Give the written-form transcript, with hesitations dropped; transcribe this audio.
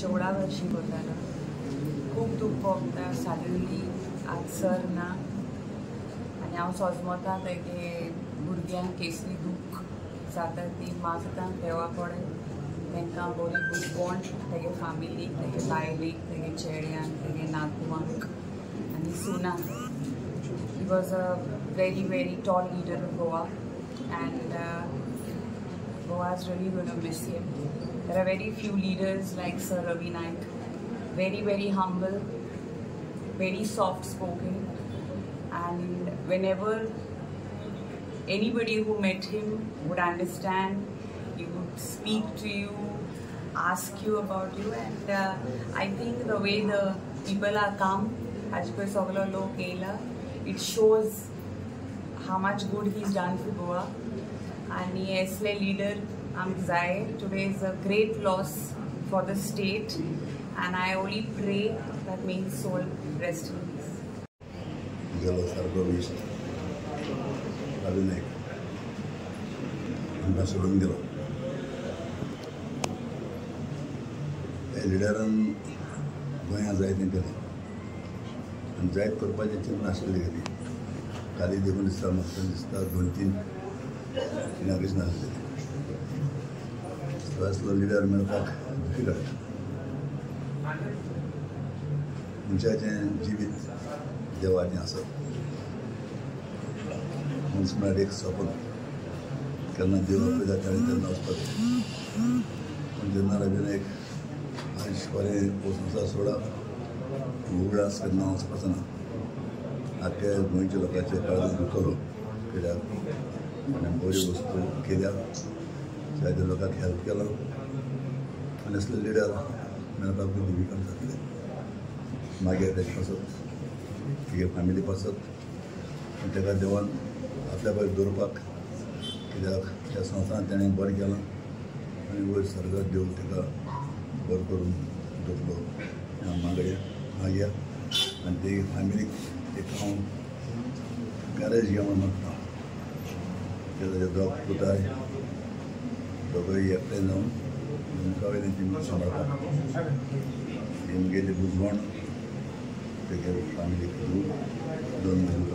14 वर्षी करताना खूप दुःख होता सडनली आज सर ना आनी हांव सोजमोता तेगे भुरग्यांक केसली दूख जाता ती मागता देवा कडेन तांकां बरी बुजवण तेगे फॅमिलीक तेगे बायलेक तेगे चेड्यांक तेगे नातवांक आनी Sunak. He was a very, very tall leader of Goa, and Goa is really going to miss him. There are very few leaders like Sir Ravi Naik, very, very humble, very soft-spoken, and whenever anybody who met him would understand, he would speak to you, ask you about you, and I think the way the people are come, as per Soglo Lok Ela, it shows how much good he's done for Goa. And he asle leader Amzai today is a great loss for the state, and I only pray that may his soul rest in peace. Gelo Sargovish Ravinek anda soडून गेलो. लिडरान गोंया जायतें केलें आनी जायत करपाचें चिंतन नाशिल्ली गेली. खाली देखून दिसता म्हाका दिसता 2-3 इनॉग्रेशन आसलें. तो असलो लिडर मेळपाक डिफिकल्ट. मनशाचें जिवीत देवाचें आसप. मनीस म्हळ्यार एक सपन. केन्ना देव आपयता तेन्ना वचपाचें. पूण जेन्ना रविनायक आयुश्य बरें हो संवसार सोडप उगडास केन्ना वचपाचो ना. आख्या गोंयच्या लोकांचे काळजांत दुखलो कित्याक ताणें बऱ्यो वस्तू केल्या, जायत्या लोकांक हेल्प केलो आनी असले लिडर मेळपाक खूब डिफिकल्ट जातलें. मागीर तेजे पासत तेगे फॅमिली पासत आनी ताका देवान आपल्या बरें दवरपाक कित्याक ह्या संवसारांत ताणें बरें केलां आनी वयर सर्गात देव ताका बरें करून दवरलो मागीर आनी तेगे फॅमिलीक एक हांव गॅरेज घे म्हणून म्हणटा. तेजे दोग पुताय दोगूय एकठांय जावन तुमकां वयलें तेमी सांबाळपाक तेमगेली बुजवण तेगे फॅमिलीक 2 मजूर